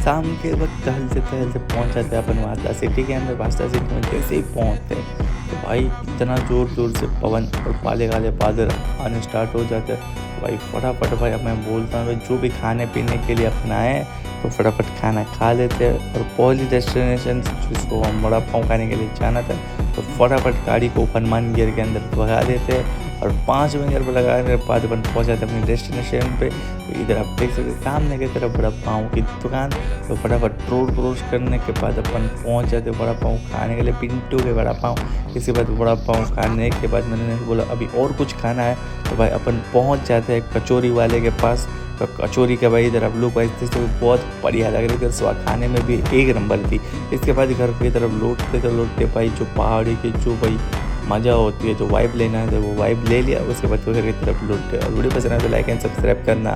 शाम के वक़्त टहलते-टहलते पहुँच जाते हैं अपन वास्ता सिटी के अंदर। वास्ता सिटी में जैसे ही पहुँचते हैं, तो भाई इतना ज़ोर-ज़ोर से पवन और काले-काले बादल आने स्टार्ट हो जाते हैं। भाई फटाफट भाई अब मैं बोलता हूँ जो भी खाने-पीने के लिए अपन आए हैं, तो फटाफट खाना खा लेते हैं और पहली डेस्टिनेशन जिसको हम वड़ा पाव खाने के लिए जाना था, तो फटाफट गाड़ी को हनुमान गियर के अंदर भगा देते हैं और 5 मिनट लगाने के बाद अपन पहुँच जाते हैं अपनी डेस्टिनेशन पे। तो इधर आप देख सकते हैं सामने की तरफ वड़ा पाव की दुकान। तो फटाफट रोड क्रॉस करने के बाद अपन पहुँच जाते हैं वड़ा पाव खाने के लिए, पिंटू के वड़ा पाव। इसके बाद वड़ा पाव खाने के बाद मैंने बोला अभी और कुछ खाना है, तो भाई अपन पहुँच जाते हैं कचौरी वाले के पास। तो कचौरी के भाई इधर आप लोग भाई तो बहुत बढ़िया लग रही थी, स्वाद खाने में भी एक नंबर थी। इसके बाद घर की तरफ लौटते भाई जो पहाड़ी की जो भाई मज़ा होती है, जो वाइब लेना है, तो वो वाइब ले लिया। उसके बाद घर की तरफ लौटे। और वीडियो पसंद आए तो लाइक एंड सब्सक्राइब करना।